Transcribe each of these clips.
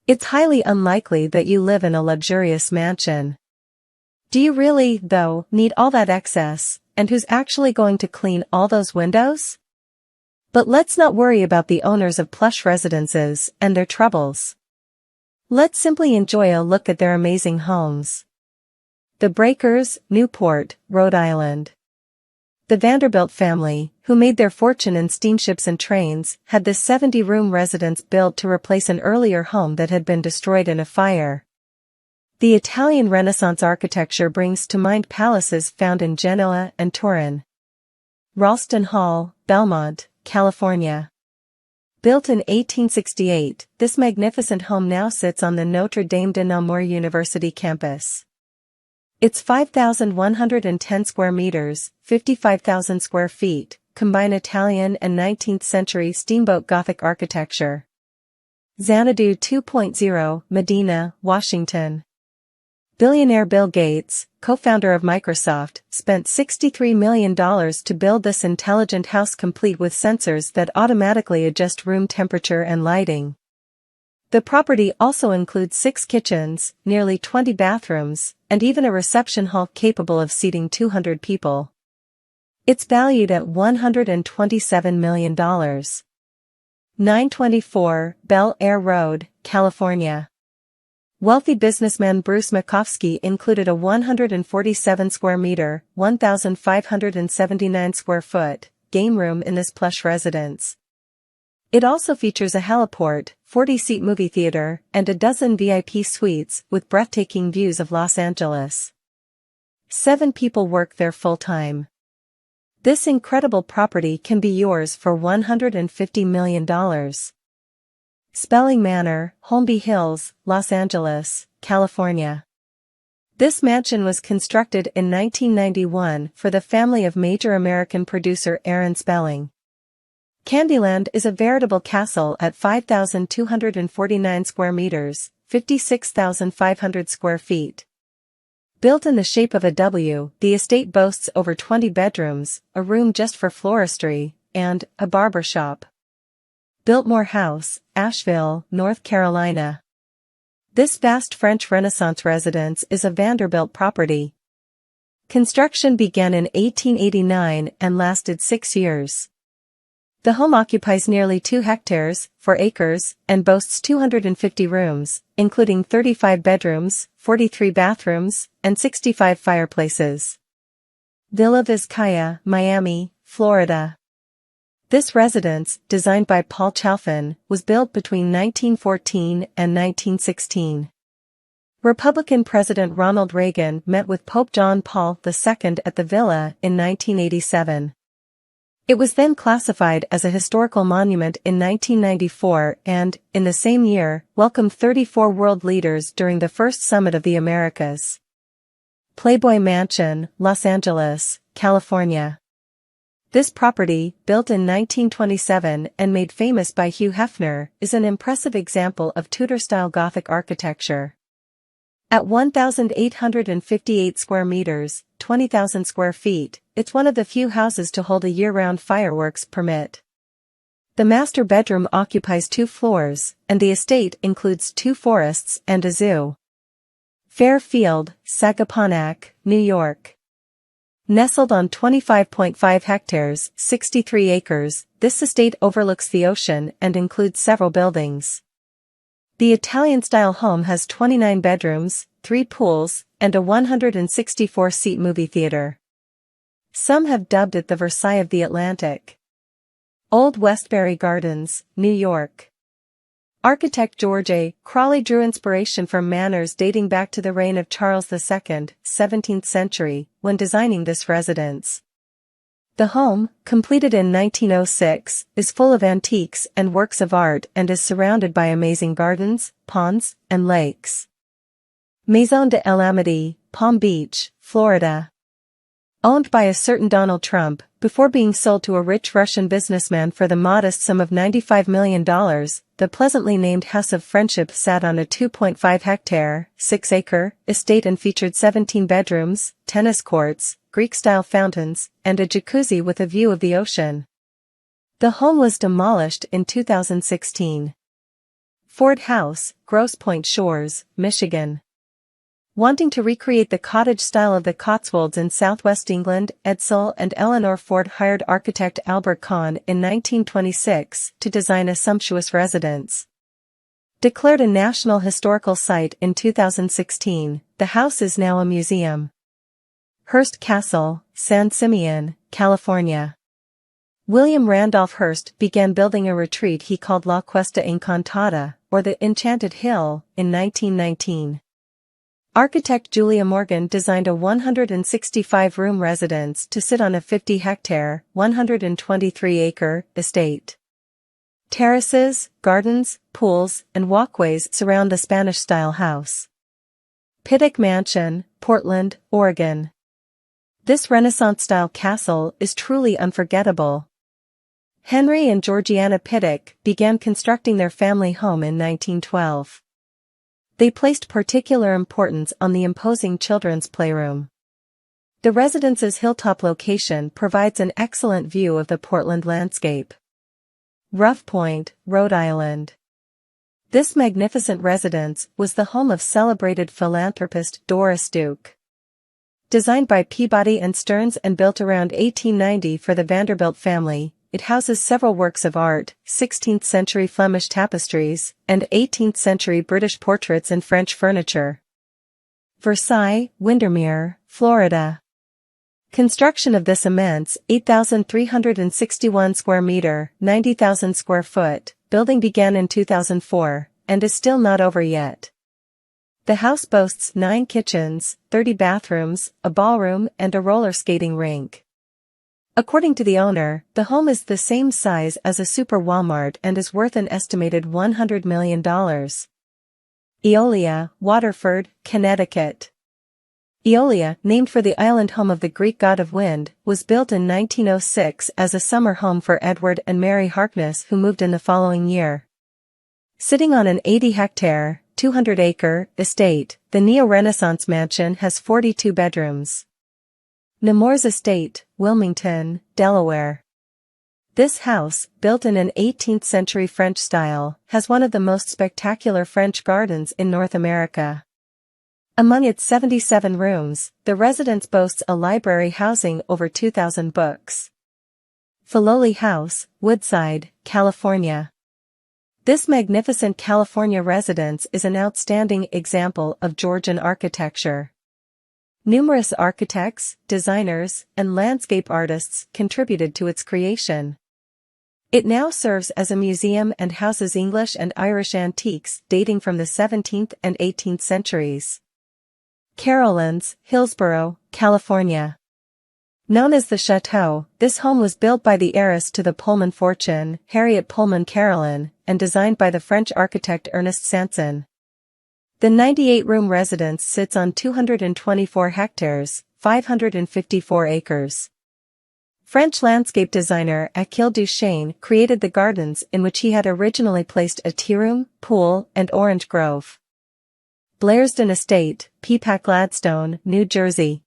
It's highly unlikely that you live in a luxurious mansion. Do you really, though, need all that excess, and who's actually going to clean all those windows? But let's not worry about the owners of plush residences and their troubles. Let's simply enjoy a look at their amazing homes. The Breakers, Newport, Rhode Island. The Vanderbilt family, who made their fortune in steamships and trains, had this 70-room residence built to replace an earlier home that had been destroyed in a fire. The Italian Renaissance architecture brings to mind palaces found in Genoa and Turin. Ralston Hall, Belmont, California. Built in 1868, this magnificent home now sits on the Notre Dame de Namur University campus. Its 5,110 square meters, 55,000 square feet, combine Italian and 19th-century steamboat Gothic architecture. Xanadu 2.0, Medina, Washington. Billionaire Bill Gates, co-founder of Microsoft, spent $63 million to build this intelligent house complete with sensors that automatically adjust room temperature and lighting. The property also includes 6 kitchens, nearly 20 bathrooms, and even a reception hall capable of seating 200 people. It's valued at $127 million. 924, Bel Air Road, California. Wealthy businessman Bruce Makowski included a 147 square meter, 1,579 square foot, game room in this plush residence. It also features a heliport, 40-seat movie theater, and a dozen VIP suites with breathtaking views of Los Angeles. 7 people work there full-time. This incredible property can be yours for $150 million. Spelling Manor, Holmby Hills, Los Angeles, California. This mansion was constructed in 1991 for the family of major American producer Aaron Spelling. Candyland is a veritable castle at 5,249 square meters, 56,500 square feet. Built in the shape of a W, the estate boasts over 20 bedrooms, a room just for floristry, and a barber shop. Biltmore House, Asheville, North Carolina. This vast French Renaissance residence is a Vanderbilt property. Construction began in 1889 and lasted 6 years. The home occupies nearly 2 hectares, 4 acres, and boasts 250 rooms, including 35 bedrooms, 43 bathrooms, and 65 fireplaces. Villa Vizcaya, Miami, Florida. This residence, designed by Paul Chalfin, was built between 1914 and 1916. Republican President Ronald Reagan met with Pope John Paul II at the villa in 1987. It was then classified as a historical monument in 1994 and, in the same year, welcomed 34 world leaders during the first Summit of the Americas. Playboy Mansion, Los Angeles, California. This property, built in 1927 and made famous by Hugh Hefner, is an impressive example of Tudor-style Gothic architecture. At 1,858 square meters, 20,000 square feet, it's one of the few houses to hold a year-round fireworks permit. The master bedroom occupies 2 floors, and the estate includes 2 forests and a zoo. Fairfield, Sagaponack, New York. Nestled on 25.5 hectares, 63 acres, this estate overlooks the ocean and includes several buildings. The Italian-style home has 29 bedrooms, 3 pools, and a 164-seat movie theater. Some have dubbed it the Versailles of the Atlantic. Old Westbury Gardens, New York. Architect George A. Crawley drew inspiration from manors dating back to the reign of Charles II, 17th century, when designing this residence. The home, completed in 1906, is full of antiques and works of art and is surrounded by amazing gardens, ponds, and lakes. Maison de l'Amity, Palm Beach, Florida. Owned by a certain Donald Trump, before being sold to a rich Russian businessman for the modest sum of $95 million, the pleasantly named House of Friendship sat on a 2.5-hectare, 6-acre estate and featured 17 bedrooms, tennis courts, Greek-style fountains, and a jacuzzi with a view of the ocean. The home was demolished in 2016. Ford House, Grosse Pointe Shores, Michigan. Wanting to recreate the cottage style of the Cotswolds in southwest England, Edsel and Eleanor Ford hired architect Albert Kahn in 1926 to design a sumptuous residence. Declared a National Historical Site in 2016, the house is now a museum. Hearst Castle, San Simeon, California. William Randolph Hearst began building a retreat he called La Cuesta Encantada, or the Enchanted Hill, in 1919. Architect Julia Morgan designed a 165-room residence to sit on a 50-hectare, 123-acre estate. Terraces, gardens, pools, and walkways surround the Spanish-style house. Pittock Mansion, Portland, Oregon. This Renaissance-style castle is truly unforgettable. Henry and Georgiana Pittock began constructing their family home in 1912. They placed particular importance on the imposing children's playroom. The residence's hilltop location provides an excellent view of the Portland landscape. Rough Point, Rhode Island. This magnificent residence was the home of celebrated philanthropist Doris Duke. Designed by Peabody and Stearns and built around 1890 for the Vanderbilt family, it houses several works of art, 16th-century Flemish tapestries, and 18th-century British portraits and French furniture. Versailles, Windermere, Florida. Construction of this immense, 8,361 square meter, 90,000 square foot, building began in 2004, and is still not over yet. The house boasts 9 kitchens, 30 bathrooms, a ballroom, and a roller skating rink. According to the owner, the home is the same size as a super Walmart and is worth an estimated $100 million. Eolia, Waterford, Connecticut. Eolia, named for the island home of the Greek god of wind, was built in 1906 as a summer home for Edward and Mary Harkness, who moved in the following year. Sitting on an 80-hectare, 200-acre estate, the neo-Renaissance mansion has 42 bedrooms. Nemours Estate, Wilmington, Delaware. This house, built in an 18th-century French style, has one of the most spectacular French gardens in North America. Among its 77 rooms, the residence boasts a library housing over 2,000 books. Filoli House, Woodside, California. This magnificent California residence is an outstanding example of Georgian architecture. Numerous architects, designers, and landscape artists contributed to its creation. It now serves as a museum and houses English and Irish antiques dating from the 17th and 18th centuries. Carolines, Hillsborough, California. Known as the Chateau, this home was built by the heiress to the Pullman fortune, Harriet Pullman Carolyn, and designed by the French architect Ernest Sanson. The 98-room residence sits on 224 hectares, 554 acres. French landscape designer Achille Duchesne created the gardens in which he had originally placed a tea room, pool, and orange grove. Blairsden Estate, Peapack-Gladstone, New Jersey.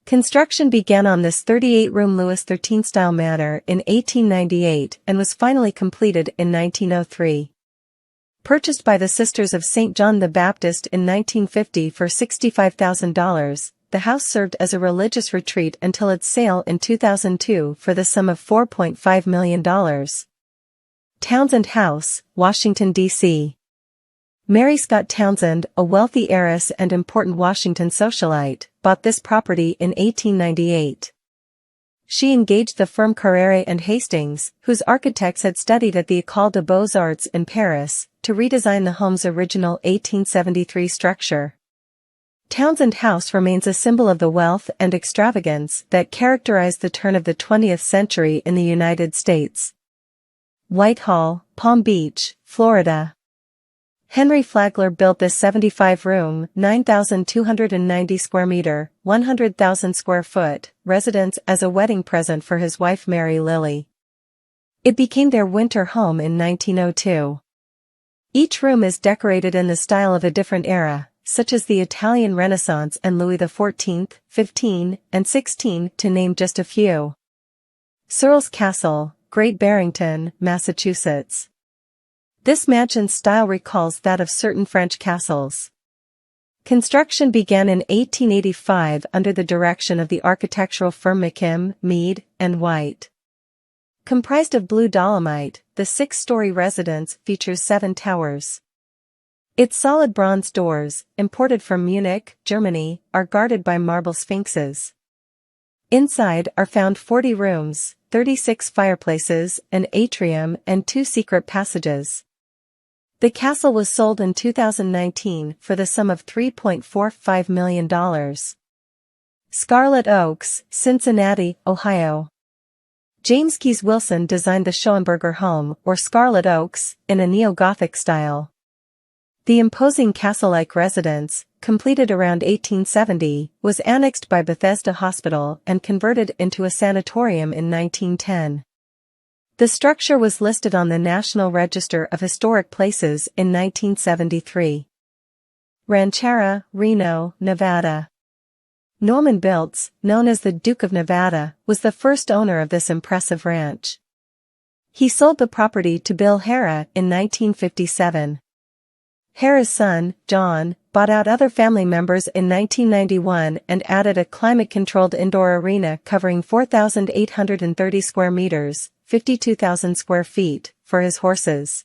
Construction began on this 38-room Louis XIII-style manor in 1898 and was finally completed in 1903. Purchased by the Sisters of St. John the Baptist in 1950 for $65,000, the house served as a religious retreat until its sale in 2002 for the sum of $4.5 million. Townsend House, Washington, D.C. Mary Scott Townsend, a wealthy heiress and important Washington socialite, bought this property in 1898. She engaged the firm Carrere and Hastings, whose architects had studied at the École des Beaux-Arts in Paris, to redesign the home's original 1873 structure. Townsend House remains a symbol of the wealth and extravagance that characterized the turn of the 20th century in the United States. Whitehall, Palm Beach, Florida. Henry Flagler built this 75-room, 9,290 square meter, 100,000 square foot residence as a wedding present for his wife Mary Lily. It became their winter home in 1902. Each room is decorated in the style of a different era, such as the Italian Renaissance and Louis XIV, XV, and XVI, to name just a few. Searles Castle, Great Barrington, Massachusetts. This mansion's style recalls that of certain French castles. Construction began in 1885 under the direction of the architectural firm McKim, Mead, and White. Comprised of blue dolomite, the 6-story residence features 7 towers. Its solid bronze doors, imported from Munich, Germany, are guarded by marble sphinxes. Inside are found 40 rooms, 36 fireplaces, an atrium, and 2 secret passages. The castle was sold in 2019 for the sum of $3.45 million. Scarlet Oaks, Cincinnati, Ohio. James Keyes Wilson designed the Schoenberger home, or Scarlet Oaks, in a neo-Gothic style. The imposing castle-like residence, completed around 1870, was annexed by Bethesda Hospital and converted into a sanatorium in 1910. The structure was listed on the National Register of Historic Places in 1973. Ranchera, Reno, Nevada. Norman Biltz, known as the Duke of Nevada, was the first owner of this impressive ranch. He sold the property to Bill Harrah in 1957. Harrah's son, John, bought out other family members in 1991 and added a climate-controlled indoor arena covering 4,830 square meters, 52,000 square feet, for his horses.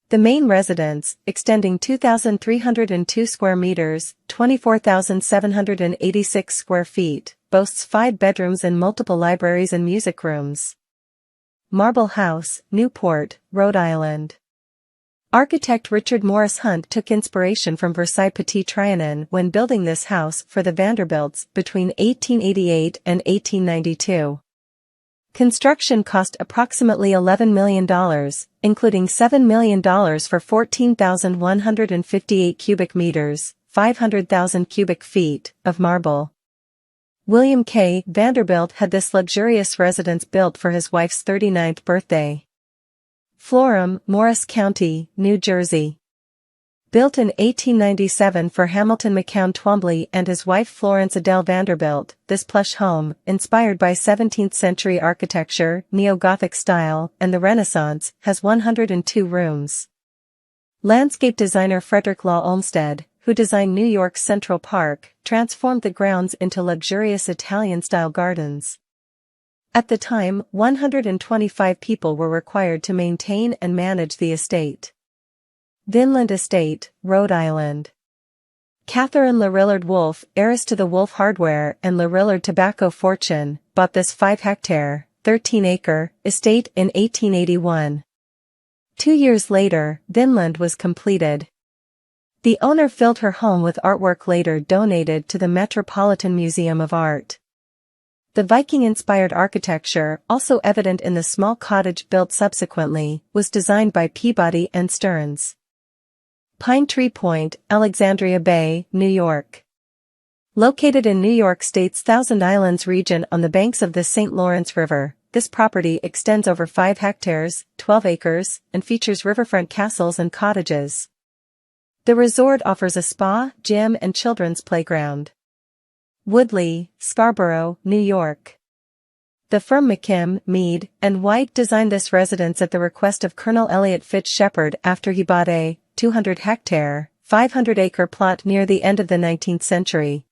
The main residence, extending 2,302 square meters, 24,786 square feet, boasts 5 bedrooms and multiple libraries and music rooms. Marble House, Newport, Rhode Island. Architect Richard Morris Hunt took inspiration from Versailles Petit Trianon when building this house for the Vanderbilts between 1888 and 1892. Construction cost approximately $11 million, including $7 million for 14,158 cubic meters, 500,000 cubic feet, of marble. William K. Vanderbilt had this luxurious residence built for his wife's 39th birthday. Florham, Morris County, New Jersey. Built in 1897 for Hamilton McCown Twombly and his wife Florence Adele Vanderbilt, this plush home, inspired by 17th-century architecture, neo-Gothic style, and the Renaissance, has 102 rooms. Landscape designer Frederick Law Olmsted, who designed New York's Central Park, transformed the grounds into luxurious Italian-style gardens. At the time, 125 people were required to maintain and manage the estate. Vinland Estate, Rhode Island. Catherine LaRillard Wolfe, heiress to the Wolfe Hardware and LaRillard Tobacco fortune, bought this 5-hectare, 13-acre, estate in 1881. 2 years later, Vinland was completed. The owner filled her home with artwork later donated to the Metropolitan Museum of Art. The Viking-inspired architecture, also evident in the small cottage built subsequently, was designed by Peabody and Stearns. Pine Tree Point, Alexandria Bay, New York. Located in New York State's Thousand Islands region on the banks of the St. Lawrence River, this property extends over 5 hectares, 12 acres, and features riverfront castles and cottages. The resort offers a spa, gym, and children's playground. Woodley, Scarborough, New York. The firm McKim, Mead, and White designed this residence at the request of Colonel Elliot Fitz Shepard after he bought a 200-hectare, 500-acre plot near the end of the 19th century.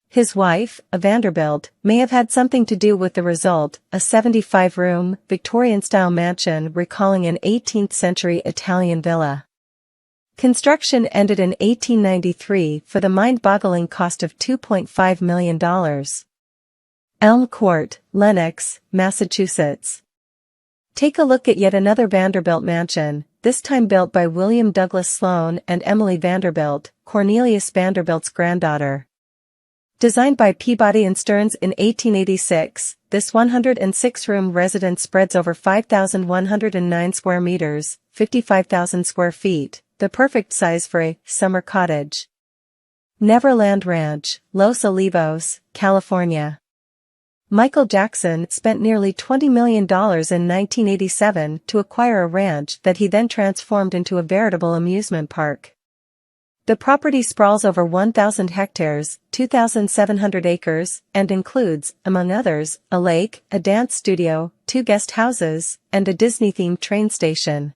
His wife, a Vanderbilt, may have had something to do with the result, a 75-room, Victorian-style mansion recalling an 18th-century Italian villa. Construction ended in 1893 for the mind-boggling cost of $2.5 million. Elm Court, Lenox, Massachusetts. Take a look at yet another Vanderbilt mansion, this time built by William Douglas Sloan and Emily Vanderbilt, Cornelius Vanderbilt's granddaughter. Designed by Peabody and Stearns in 1886, this 106-room residence spreads over 5,109 square meters, 55,000 square feet, the perfect size for a summer cottage. Neverland Ranch, Los Olivos, California. Michael Jackson spent nearly $20 million in 1987 to acquire a ranch that he then transformed into a veritable amusement park. The property sprawls over 1,000 hectares, 2,700 acres, and includes, among others, a lake, a dance studio, 2 guest houses, and a Disney-themed train station.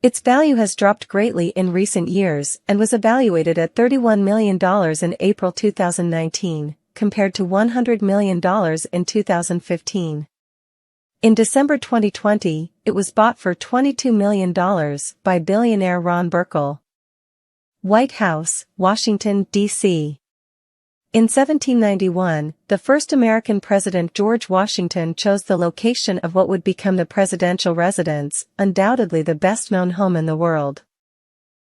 Its value has dropped greatly in recent years and was evaluated at $31 million in April 2019, compared to $100 million in 2015. In December 2020, it was bought for $22 million by billionaire Ron Burkle. White House, Washington, D.C. In 1791, the first American president George Washington chose the location of what would become the presidential residence, undoubtedly the best-known home in the world.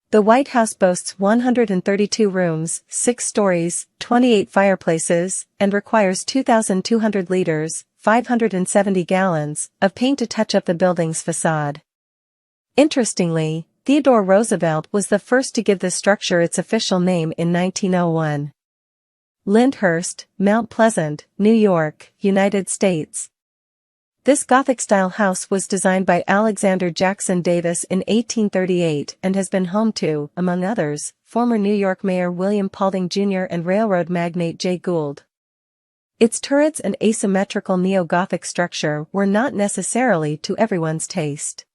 The White House boasts 132 rooms, 6 stories, 28 fireplaces, and requires 2,200 liters, 570 gallons, of paint to touch up the building's facade. Interestingly, Theodore Roosevelt was the first to give the structure its official name in 1901. Lyndhurst, Mount Pleasant, New York, United States. This Gothic-style house was designed by Alexander Jackson Davis in 1838 and has been home to, among others, former New York Mayor William Paulding Jr. and railroad magnate Jay Gould. Its turrets and asymmetrical neo-Gothic structure were not necessarily to everyone's taste.